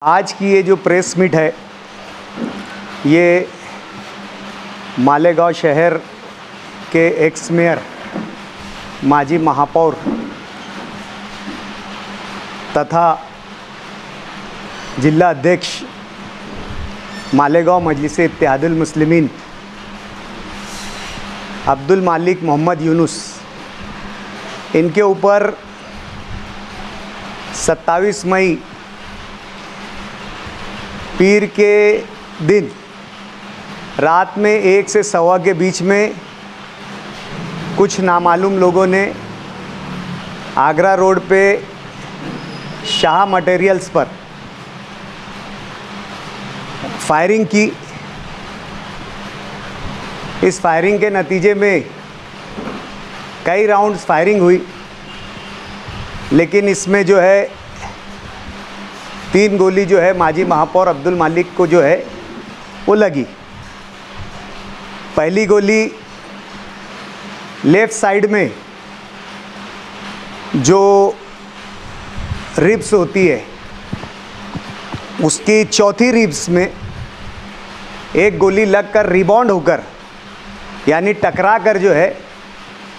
आज की ये जो प्रेस मीट है ये मालेगांव शहर के एक्स मेयर माजी महापौर तथा जिला अध्यक्ष मालेगांव मजलिस इत्तेहादुल मुस्लिमीन अब्दुल मालिक मोहम्मद यूनुस इनके ऊपर 27 मई पीर के दिन रात में 1 से सवा के बीच में कुछ नामालूम लोगों ने आगरा रोड पे शाह मटेरियल्स पर फायरिंग की। इस फायरिंग के नतीजे में कई राउंड्स फायरिंग हुई, लेकिन इसमें जो है 3 गोली जो है माजी महापौर अब्दुल मालिक को जो है वो लगी। पहली गोली लेफ़्ट साइड में जो रिब्स होती है उसकी चौथी रिब्स में एक गोली लगकर रिबाउंड होकर यानी टकरा कर जो है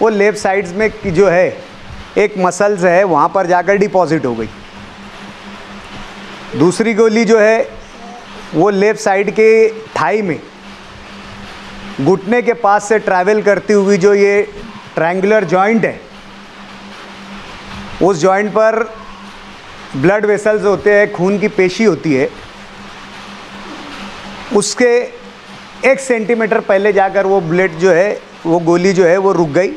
वो लेफ़्ट साइड्स में जो है एक मसल्स है वहाँ पर जाकर डिपॉजिट हो गई। दूसरी गोली जो है वो लेफ़्ट साइड के थाई में घुटने के पास से ट्रैवल करती हुई जो ये ट्रायंगुलर जॉइंट है उस जॉइंट पर ब्लड वेसल्स होते हैं, खून की पेशी होती है, उसके 1 सेंटीमीटर पहले जाकर वो ब्लड जो है वो गोली जो है वो रुक गई।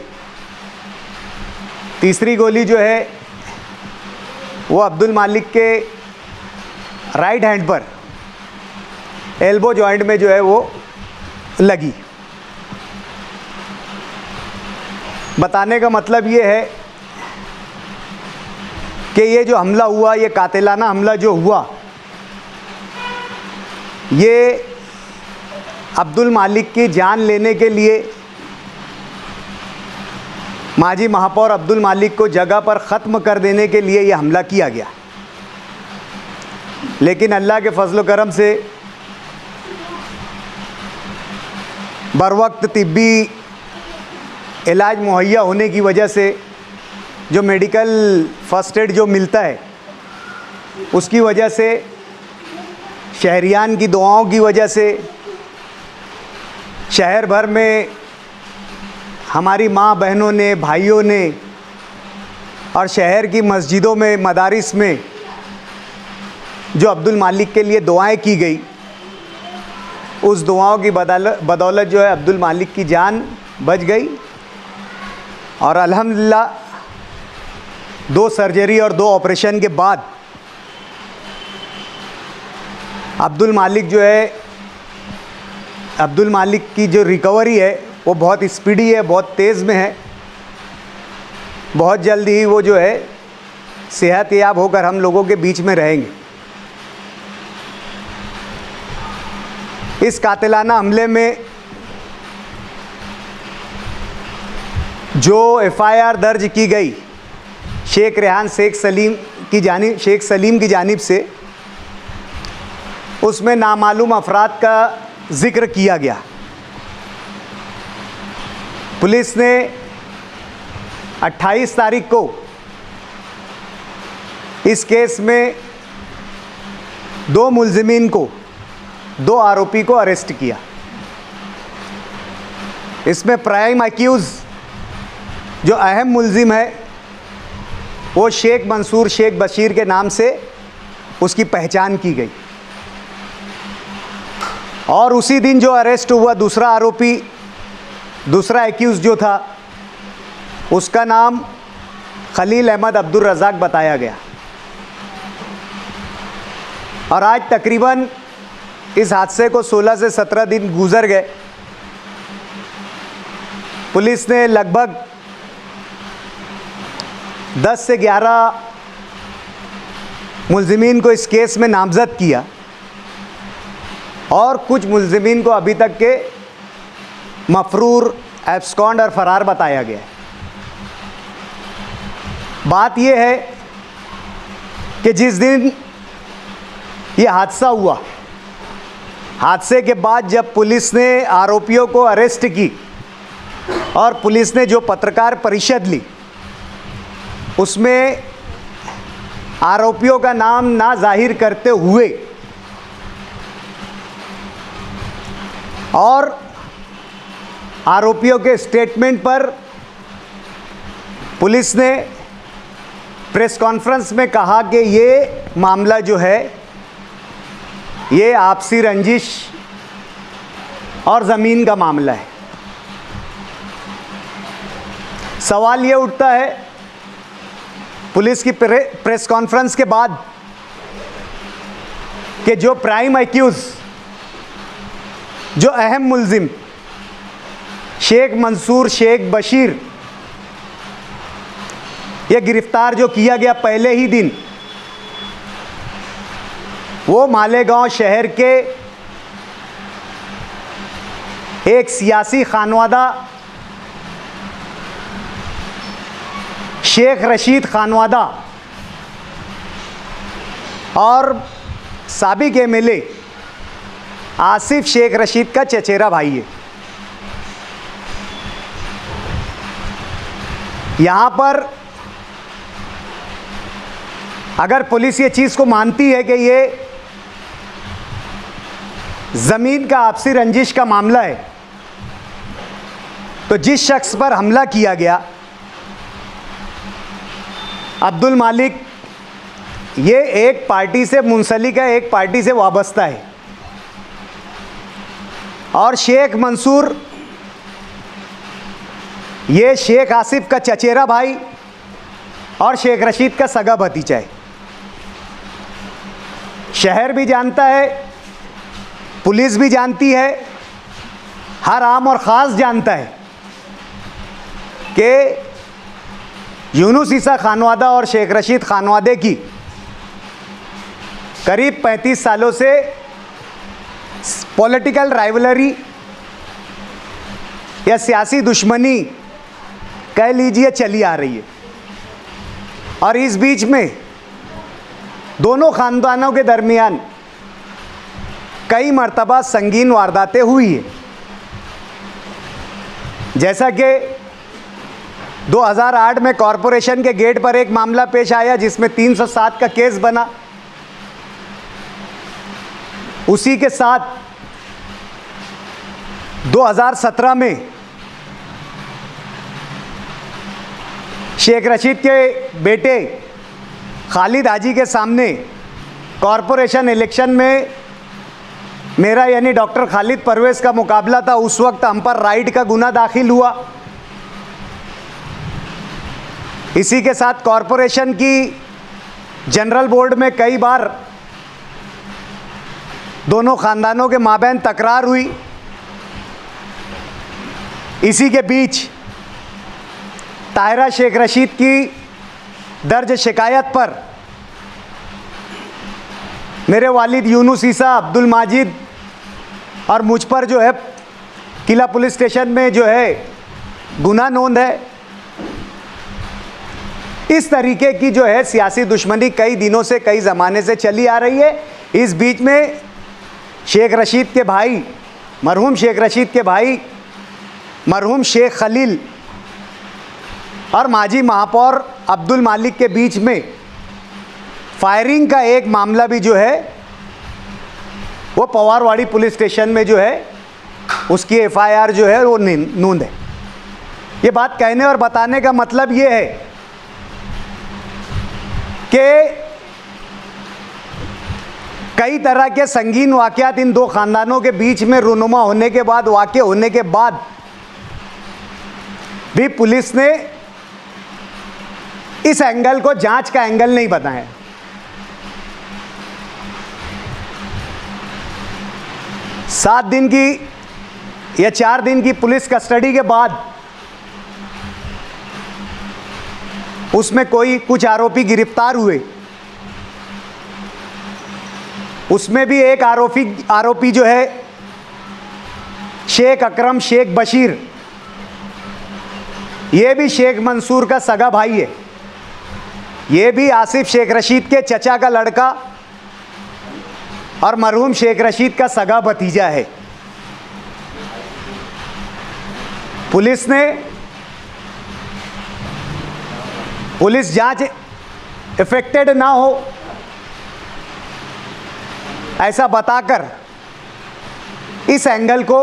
तीसरी गोली जो है वो अब्दुल मालिक के राइट हैंड पर एल्बो जॉइंट में जो है वो लगी। बताने का मतलब ये है कि ये जो हमला हुआ, ये कातिलाना हमला जो हुआ, ये अब्दुल मालिक की जान लेने के लिए माजी महापौर अब्दुल मालिक को जगह पर ख़त्म कर देने के लिए ये हमला किया गया। लेकिन अल्लाह के फजल करम से बरवक्त तिब्बी इलाज मुहैया होने की वजह से जो मेडिकल फ़र्स्ट एड जो मिलता है उसकी वजह से, शहरियान की दुआओं की वजह से शहर भर में हमारी माँ बहनों ने, भाइयों ने और शहर की मस्जिदों में, मदारिस में जो अब्दुल मालिक के लिए दुआएं की गई, उस दुआओं की बदौलत जो है अब्दुल मालिक की जान बच गई। और अल्हम्दुलिल्लाह 2 सर्जरी और 2 ऑपरेशन के बाद अब्दुल मालिक की जो रिकवरी है वो बहुत स्पीडी है, बहुत तेज़ में है। बहुत जल्द ही वो जो है सेहतयाब होकर हम लोगों के बीच में रहेंगे। इस कातिलाना हमले में जो FIR दर्ज की गई शेख रेहान शेख सलीम की जानिब से, उसमें नामालूम अफराद का ज़िक्र किया गया। पुलिस ने 28 तारीख को इस केस में 2 मुल्ज़िमीन को, 2 आरोपी को अरेस्ट किया। इसमें प्राइम एक्यूज़ जो अहम मुल्ज़िम है वो शेख मंसूर शेख बशीर के नाम से उसकी पहचान की गई। और उसी दिन जो अरेस्ट हुआ दूसरा आरोपी, दूसरा एक्यूज़ जो था, उसका नाम खलील अहमद अब्दुल रज़ाक बताया गया। और आज तकरीबन इस हादसे को 16 से 17 दिन गुजर गए। पुलिस ने लगभग 10 से 11 मुल्ज़िमीन को इस केस में नामज़द किया और कुछ मुल्ज़िमीन को अभी तक के मफरूर, एब्सकॉन्ड और फ़रार बताया गया है। बात यह है कि जिस दिन ये हादसा हुआ। हादसे के बाद जब पुलिस ने आरोपियों को अरेस्ट की और पुलिस ने जो पत्रकार परिषद ली, उसमें आरोपियों का नाम ना जाहिर करते हुए और आरोपियों के स्टेटमेंट पर पुलिस ने प्रेस कॉन्फ्रेंस में कहा कि ये मामला जो है ये आपसी रंजिश और ज़मीन का मामला है। सवाल ये उठता है पुलिस की प्रेस कॉन्फ्रेंस के बाद कि जो प्राइम एक्यूज, जो अहम मुल्जिम शेख मंसूर शेख बशीर, ये गिरफ्तार जो किया गया पहले ही दिन, वो मालेगांव शहर के एक सियासी खानवादा शेख रशीद खानवादा और साबिक एमएलए आसिफ शेख रशीद का चचेरा भाई है। यहाँ पर अगर पुलिस ये चीज़ को मानती है कि ये ज़मीन का आपसी रंजिश का मामला है, तो जिस शख्स पर हमला किया गया अब्दुल मालिक, ये एक पार्टी से मुंसलिक है, एक पार्टी से वाबस्ता है, और शेख मंसूर ये शेख आसिफ का चचेरा भाई और शेख रशीद का सगा भतीजा है। शहर भी जानता है, पुलिस भी जानती है, हर आम और ख़ास जानता है कि यूनुस ईसा खानवादा और शेख रशीद खानवादे की करीब 35 सालों से पॉलिटिकल राइवलरी या सियासी दुश्मनी कह लीजिए चली आ रही है, और इस बीच में दोनों ख़ानदानों के दरमियान कई मर्तबा संगीन वारदातें हुई है। जैसा कि 2008 में कॉरपोरेशन के गेट पर एक मामला पेश आया जिसमें 307 का केस बना। उसी के साथ 2017 में शेख रशीद के बेटे खालिद हाजी के सामने कॉरपोरेशन इलेक्शन में मेरा यानी डॉक्टर खालिद परवेज़ का मुकाबला था। उस वक्त हम पर राइड का गुना दाखिल हुआ। इसी के साथ कॉरपोरेशन की जनरल बोर्ड में कई बार दोनों ख़ानदानों के माबैन तकरार हुई। इसी के बीच ताहिरा शेख रशीद की दर्ज शिकायत पर मेरे वालिद यूनुस ईसा, अब्दुल माजिद और मुझ पर जो है किला पुलिस स्टेशन में जो है गुनाह नोंद है। इस तरीके की जो है सियासी दुश्मनी कई दिनों से, कई ज़माने से चली आ रही है। इस बीच में शेख रशीद के भाई, मरहूम शेख रशीद के भाई मरहूम शेख खलील और माजी महापौर अब्दुल मालिक के बीच में फायरिंग का एक मामला भी जो है वो पवारवाड़ी पुलिस स्टेशन में जो है उसकी एफआईआर जो है वो नोंद है। ये बात कहने और बताने का मतलब ये है कि कई तरह के संगीन वाक़यात इन दो ख़ानदानों के बीच में रुनुमा होने के बाद, वाक़े होने के बाद भी पुलिस ने इस एंगल को जांच का एंगल नहीं बताया। सात दिन की या 4 दिन की पुलिस कस्टडी के बाद उसमें कुछ आरोपी गिरफ्तार हुए। उसमें भी एक आरोपी जो है शेख अकरम शेख बशीर, ये भी शेख मंसूर का सगा भाई है। ये भी आसिफ शेख रशीद के चचा का लड़का और मरहूम शेख रशीद का सगा भतीजा है। पुलिस जांच इफेक्टेड ना हो ऐसा बताकर इस एंगल को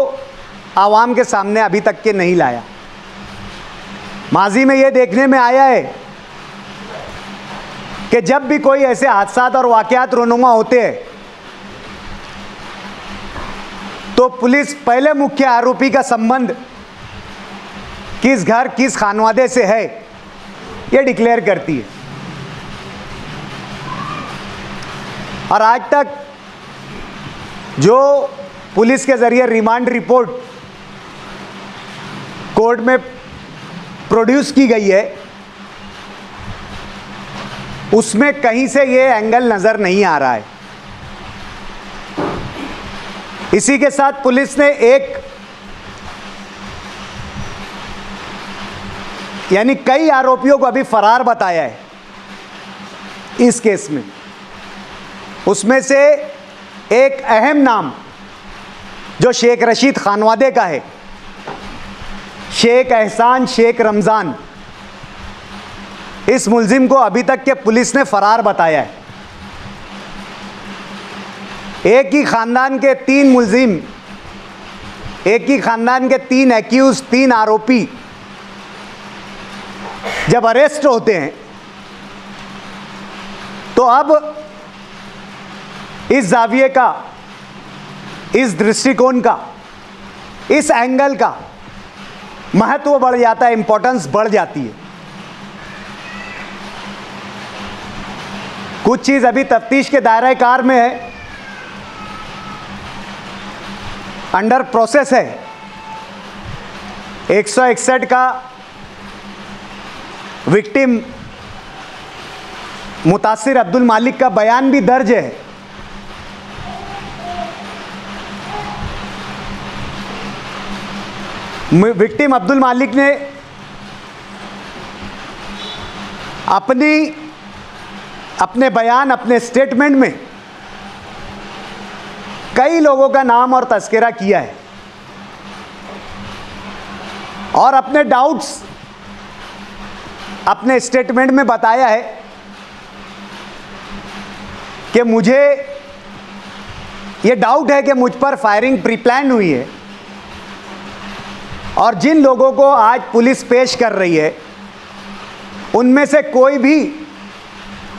आवाम के सामने अभी तक के नहीं लाया। माजी में ये देखने में आया है कि जब भी कोई ऐसे हादसात और वाक़यात रोनुमा होते हैं तो पुलिस पहले मुख्य आरोपी का संबंध किस घर किस खानवादे से है ये डिक्लेयर करती है। और आज तक जो पुलिस के ज़रिए रिमांड रिपोर्ट कोर्ट में प्रोड्यूस की गई है उसमें कहीं से ये एंगल नज़र नहीं आ रहा है। इसी के साथ पुलिस ने यानी कई आरोपियों को अभी फरार बताया है इस केस में। उसमें से एक अहम नाम जो शेख रशीद खानवादे का है, शेख एहसान शेख रमज़ान, इस मुलजिम को अभी तक के पुलिस ने फरार बताया है। एक ही ख़ानदान के 3 मुलजिम, एक ही ख़ानदान के 3 एक्यूज, 3 आरोपी जब अरेस्ट होते हैं तो अब इस जाविये का, इस दृष्टिकोण का, इस एंगल का महत्व बढ़ जाता है, इंपॉर्टेंस बढ़ जाती है। कुछ चीज़ अभी तफ्तीश के दायरे कार में है, अंडर प्रोसेस है। 161 का विक्टिम मुतासिर अब्दुल मालिक का बयान भी दर्ज है। विक्टिम अब्दुल मालिक ने अपने बयान, अपने स्टेटमेंट में कई लोगों का नाम और तस्करा किया है और अपने डाउट्स अपने स्टेटमेंट में बताया है कि मुझे ये डाउट है कि मुझ पर फायरिंग प्री प्लान हुई है और जिन लोगों को आज पुलिस पेश कर रही है उनमें से कोई भी,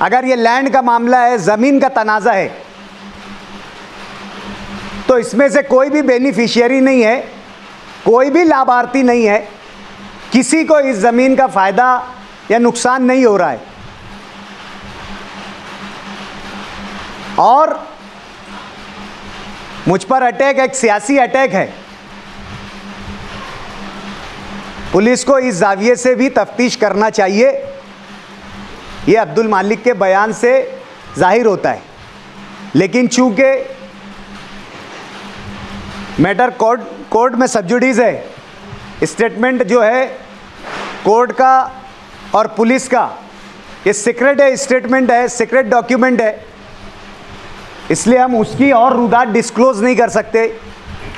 अगर ये लैंड का मामला है, ज़मीन का तनाज़ा है, तो इसमें से कोई भी बेनिफिशियरी नहीं है, कोई भी लाभार्थी नहीं है, किसी को इस ज़मीन का फ़ायदा या नुकसान नहीं हो रहा है। और मुझ पर अटैक एक सियासी अटैक है। पुलिस को इस जाविये से भी तफ्तीश करना चाहिए, ये अब्दुल मालिक के बयान से जाहिर होता है। लेकिन चूंकि मैटर कोर्ट में सब्जुडिस है, स्टेटमेंट जो है कोर्ट का और पुलिस का ये सीक्रेट है, स्टेटमेंट है, सीक्रेट डॉक्यूमेंट है, इसलिए हम उसकी और रुदात डिस्क्लोज नहीं कर सकते,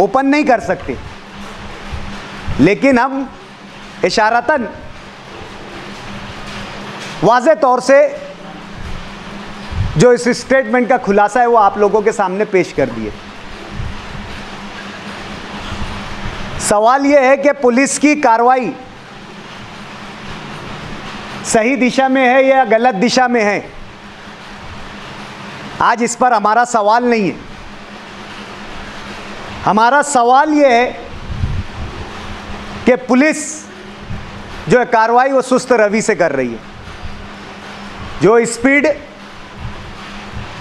ओपन नहीं कर सकते। लेकिन हम इशारतन वाज़े तौर से जो इस स्टेटमेंट का खुलासा है वो आप लोगों के सामने पेश कर दिए। सवाल ये है कि पुलिस की कार्रवाई सही दिशा में है या गलत दिशा में है। आज इस पर हमारा सवाल नहीं है। हमारा सवाल ये है कि पुलिस जो है कार्रवाई वो सुस्त रवि से कर रही है। जो स्पीड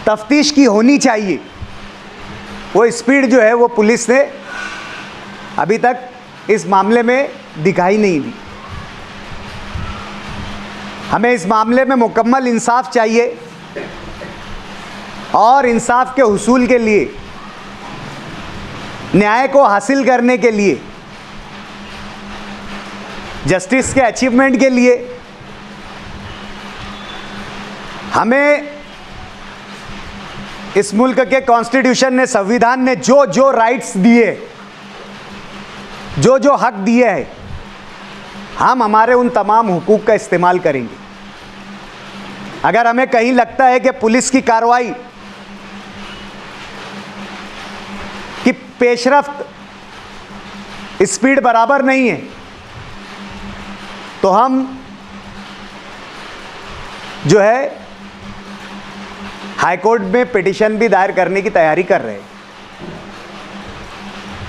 तफ्तीश की होनी चाहिए वो स्पीड जो है वो पुलिस ने अभी तक इस मामले में दिखाई नहीं दी। हमें इस मामले में मुकम्मल इंसाफ चाहिए और इंसाफ के हुसूल के लिए, न्याय को हासिल करने के लिए, जस्टिस के अचीवमेंट के लिए हमें इस मुल्क के कॉन्स्टिट्यूशन ने, संविधान ने जो जो राइट्स दिए, जो जो हक दिए हैं, हम हमारे उन तमाम हुकूक का इस्तेमाल करेंगे। अगर हमें कहीं लगता है कि पुलिस की कार्रवाई की पेशरफ्त, स्पीड बराबर नहीं है, तो हम जो है हाई कोर्ट में पिटीशन भी दायर करने की तैयारी कर रहे हैं।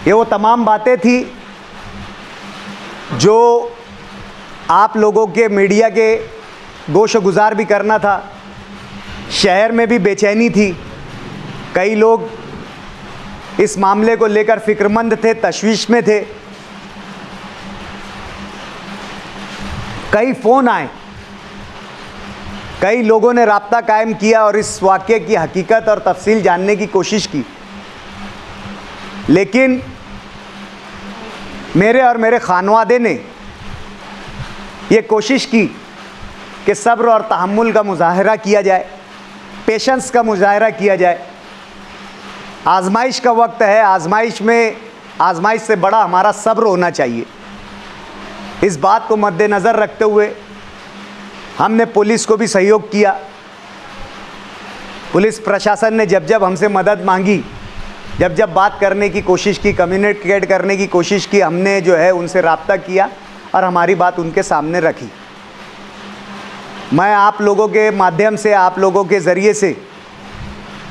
ये वो तमाम बातें थी जो आप लोगों के, मीडिया के गोश गुजार भी करना था। शहर में भी बेचैनी थी, कई लोग इस मामले को लेकर फिक्रमंद थे, तशवीश में थे। कई फ़ोन आए, कई लोगों ने राब्ता कायम किया और इस वाक़े की हकीकत और तफसील जानने की कोशिश की, लेकिन मेरे और मेरे खानवादे ने ये कोशिश की कि सब्र और तहम्मुल का मुजाहरा किया जाए, पेशेंस का मुजाहरा किया जाए। आजमाइश का वक्त है, आजमाइश से बड़ा हमारा सब्र होना चाहिए। इस बात को मद्देनज़र रखते हुए हमने पुलिस को भी सहयोग किया। पुलिस प्रशासन ने जब जब हमसे मदद मांगी, जब जब बात करने की कोशिश की, कम्युनिकेट करने की कोशिश की, हमने जो है उनसे राब्ता किया और हमारी बात उनके सामने रखी। मैं आप लोगों के माध्यम से, आप लोगों के ज़रिए से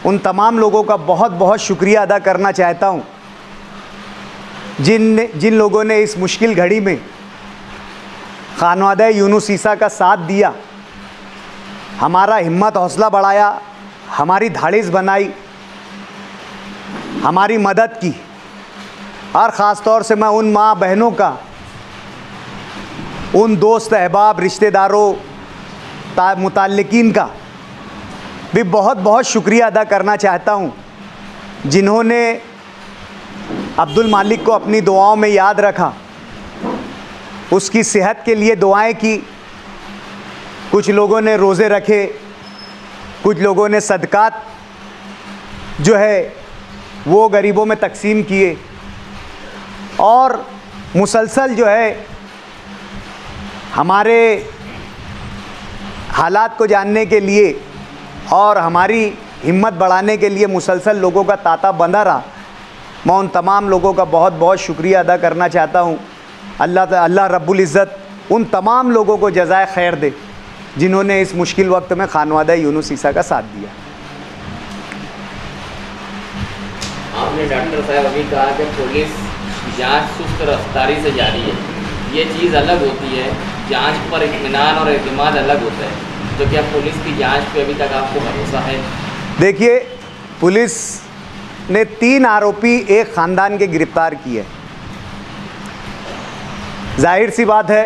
उन तमाम लोगों का बहुत बहुत शुक्रिया अदा करना चाहता हूँ जिन लोगों ने इस मुश्किल घड़ी में खानवादा यूनुस ईसा का साथ दिया, हमारा हिम्मत हौसला बढ़ाया, हमारी धाड़िस बनाई, हमारी मदद की। और ख़ास तौर से मैं उन माँ बहनों का, उन दोस्त अहबाब, रिश्तेदारों, मुताल्लिकीन का भी बहुत बहुत शुक्रिया अदा करना चाहता हूँ, जिन्होंने अब्दुल मालिक को अपनी दुआओं में याद रखा, उसकी सेहत के लिए दुआएं की। कुछ लोगों ने रोज़े रखे, कुछ लोगों ने सदकात जो है वो गरीबों में तकसीम किए, और मुसलसल जो है हमारे हालात को जानने के लिए और हमारी हिम्मत बढ़ाने के लिए मुसलसल लोगों का तांता बंधा रहा। मैं उन तमाम लोगों का बहुत बहुत शुक्रिया अदा करना चाहता हूँ। अल्लाह रब्बुल इज़्ज़त उन तमाम लोगों को जज़ाए खैर दे जिन्होंने इस मुश्किल वक्त में खानवादा यूनुस ईसा का साथ दिया। आपने डॉक्टर साहब अभी कहा कि पुलिस जांच सुस्त रफ्तारी से जारी है, ये चीज़ अलग होती है, जांच पर इत्मीनान और एतमाद अलग होता है। तो क्या पुलिस की जांच पे अभी तक आपको भरोसा है? देखिए, पुलिस ने 3 आरोपी एक ख़ानदान के गिरफ्तार किए। जाहिर सी बात है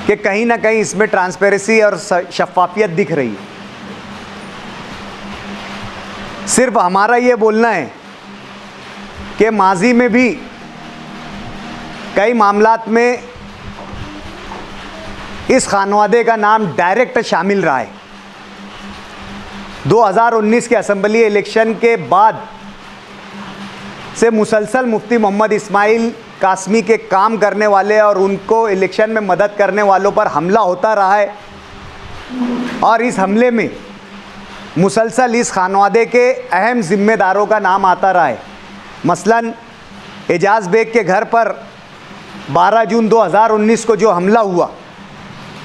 कि कहीं ना कहीं इसमें ट्रांसपेरेंसी और शफाफियत दिख रही है। सिर्फ हमारा ये बोलना है कि माजी में भी कई मामलात में इस खानवादे का नाम डायरेक्ट शामिल रहा है। 2019 के असेंबली इलेक्शन के बाद से मुसलसल मुफ्ती मोहम्मद इस्माइल कासमी के काम करने वाले और उनको इलेक्शन में मदद करने वालों पर हमला होता रहा है, और इस हमले में मुसलसल इस खानवादे के अहम ज़िम्मेदारों का नाम आता रहा है। मसलन एजाज़ बेग के घर पर 12 जून 2019 को जो हमला हुआ,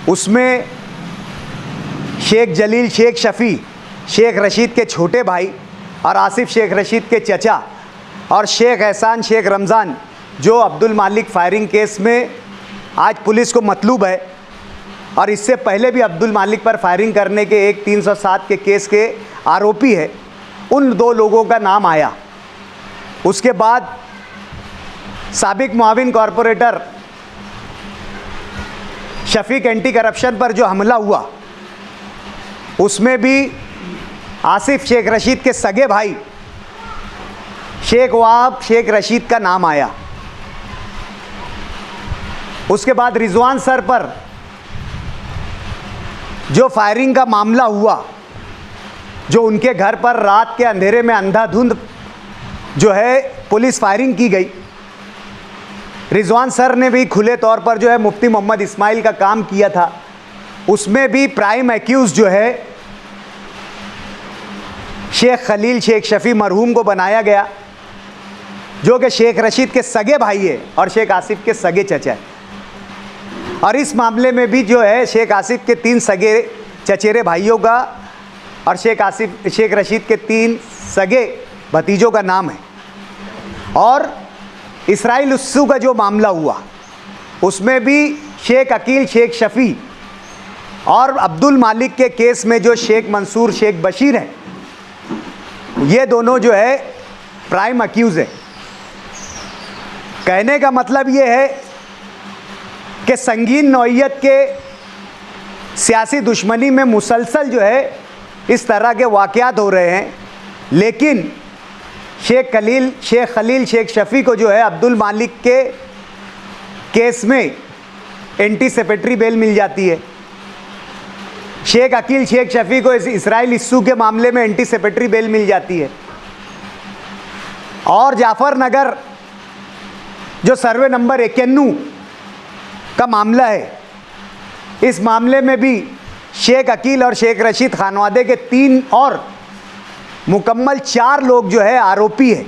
उसमें शेख जलील शेख शफ़ी, शेख रशीद के छोटे भाई, और आसिफ शेख रशीद के चचा, और शेख एहसान शेख रमज़ान, जो अब्दुल मालिक फायरिंग केस में आज पुलिस को मतलूब है, और इससे पहले भी अब्दुल मालिक पर फायरिंग करने के एक 307 के केस के आरोपी है। उन 2 लोगों का नाम आया। उसके बाद साबिक मुआविन कॉरपोरेटर शफीक एंटी करप्शन पर जो हमला हुआ, उसमें भी आसिफ शेख रशीद के सगे भाई शेख वहाब शेख रशीद का नाम आया। उसके बाद रिजवान सर पर जो फायरिंग का मामला हुआ, जो उनके घर पर रात के अंधेरे में अंधाधुंध जो है पुलिस फायरिंग की गई। रिजवान सर ने भी खुले तौर पर जो है मुफ्ती मोहम्मद इस्माइल का काम किया था, उसमें भी प्राइम एक्यूज जो है शेख खलील शेख शफ़ी मरहूम को बनाया गया, जो कि शेख रशीद के सगे भाई है और शेख आसिफ के सगे चचा है। और इस मामले में भी जो है शेख आसिफ के 3 सगे चचेरे भाइयों का और शेख रशीद के 3 सगे भतीजों का नाम है। और इसराइल उस्सू का जो मामला हुआ उसमें भी शेख अकील शेख शफ़ी और अब्दुल मालिक के केस में जो शेख मंसूर शेख बशीर हैं, ये दोनों जो है प्राइम अक्यूज़ है। कहने का मतलब ये है कि संगीन नौइयत के सियासी दुश्मनी में मुसलसल जो है इस तरह के वाक़यात हो रहे हैं, लेकिन शेख खलील शेख शफ़ी को जो है अब्दुल मालिक के केस में एंटीसिपेटरी बेल मिल जाती है। शेख अकील शेख शफ़ी को इसराइल इस्सू के मामले में एंटीसिपेटरी बेल मिल जाती है। और जाफ़र नगर जो सर्वे नंबर 91 का मामला है, इस मामले में भी शेख अकील और शेख रशीद खानवादे के 3 और मुकम्मल 4 लोग जो है आरोपी है।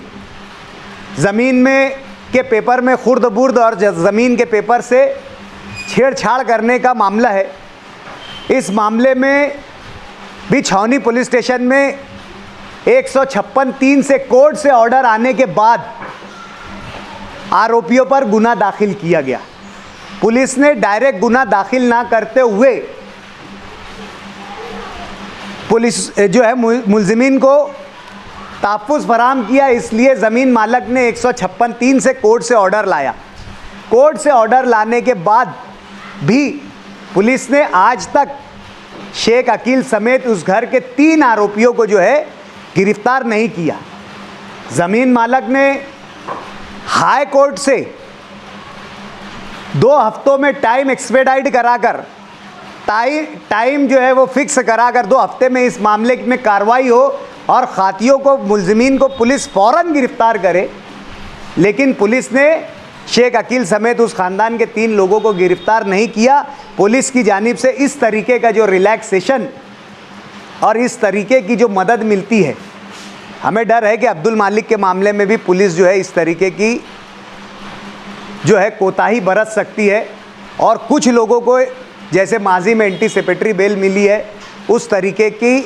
ज़मीन में के पेपर में खुर्द बुर्द और ज़मीन के पेपर से छेड़छाड़ करने का मामला है। इस मामले में भी छावनी पुलिस स्टेशन में 156(3) से कोर्ट से ऑर्डर आने के बाद आरोपियों पर गुना दाखिल किया गया। पुलिस ने डायरेक्ट गुना दाखिल ना करते हुए पुलिस जो है मुलजिमीन को तहफ़्फ़ुज़ फराहम किया, इसलिए ज़मीन मालक ने 156(3) से कोर्ट से ऑर्डर लाया। कोर्ट से ऑर्डर लाने के बाद भी पुलिस ने आज तक शेख अकील समेत उस घर के 3 आरोपियों को जो है गिरफ्तार नहीं किया। ज़मीन मालक ने हाई कोर्ट से 2 हफ्तों में टाइम एक्सपेडाइट कराकर टाइम जो है वो फिक्स कराकर 2 हफ्ते में इस मामले में कार्रवाई हो और खातियों को मुलजिमीन को पुलिस फ़ौरन गिरफ्तार करे, लेकिन पुलिस ने शेख अकील समेत उस ख़ानदान के 3 लोगों को गिरफ्तार नहीं किया। पुलिस की जानिब से इस तरीके का जो रिलैक्सेशन और इस तरीके की जो मदद मिलती है, हमें डर है कि अब्दुल मालिक के मामले में भी पुलिस जो है इस तरीके की जो है कोताही बरत सकती है और कुछ लोगों को जैसे माजी में एंटीसिपेटरी बेल मिली है उस तरीके की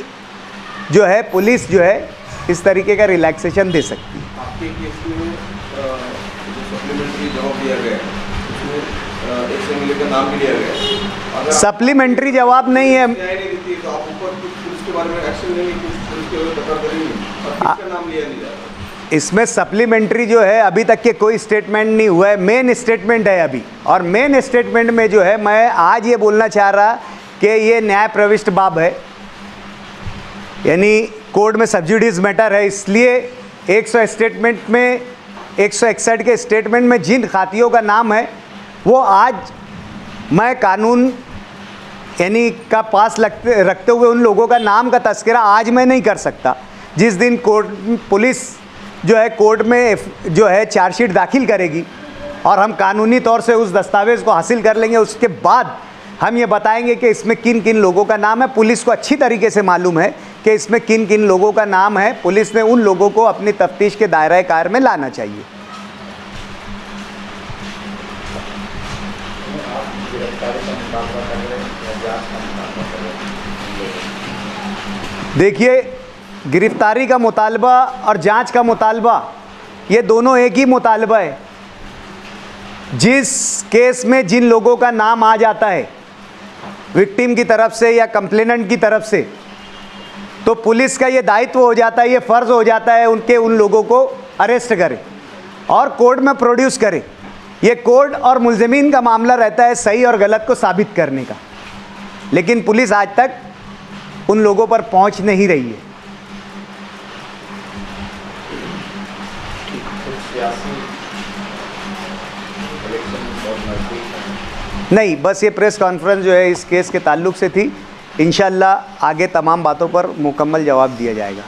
जो है पुलिस जो है इस तरीके का रिलैक्सेशन दे सकती है। आपके केस में जो सप्लीमेंट्री जवाब दिया गया उसमें एक एमएलए का नाम भी लिया गया। अगर सप्लीमेंट्री जवाब नहीं है, तो आप ऊपर पुलिस के बारे में एक्शन लेंगे, पुलिस के तकरार करेंगे और किसका नाम लिया नहीं जाता। इसमें सप्लीमेंट्री जो है अभी तक के कोई स्टेटमेंट नहीं हुआ है, मेन स्टेटमेंट है अभी। और मेन स्टेटमेंट में जो है मैं आज ये बोलना चाह रहा कि ये न्याय प्रविष्ट बाब है, यानी कोर्ट में सब्सिडीज मैटर है, इसलिए 100 स्टेटमेंट में 161 के स्टेटमेंट में जिन खातियों का नाम है वो आज मैं कानून यानी का पास रखते हुए उन लोगों का नाम का तस्करा आज मैं नहीं कर सकता। जिस दिन पुलिस जो है कोर्ट में जो है चार्जशीट दाखिल करेगी और हम कानूनी तौर से उस दस्तावेज़ को हासिल कर लेंगे, उसके बाद हम ये बताएंगे कि इसमें किन किन लोगों का नाम है। पुलिस को अच्छी तरीके से मालूम है कि इसमें किन किन लोगों का नाम है। पुलिस ने उन लोगों को अपनी तफ्तीश के दायरा कार में लाना चाहिए। देखिए, गिरफ्तारी का मुतालबा और जांच का मुतालबा ये दोनों एक ही मुतालबा है। जिस केस में जिन लोगों का नाम आ जाता है विक्टिम की तरफ से या कंप्लेनेंट की तरफ से, तो पुलिस का ये दायित्व हो जाता है, ये फ़र्ज़ हो जाता है उन लोगों को अरेस्ट करे और कोर्ट में प्रोड्यूस करे। ये कोर्ट और मुलजिमीन का मामला रहता है सही और गलत को साबित करने का, लेकिन पुलिस आज तक उन लोगों पर पहुंच नहीं रही है। नहीं, बस ये प्रेस कॉन्फ्रेंस जो है इस केस के ताल्लुक से थी इंशाअल्लाह आगे तमाम बातों पर मुकम्मल जवाब दिया जाएगा।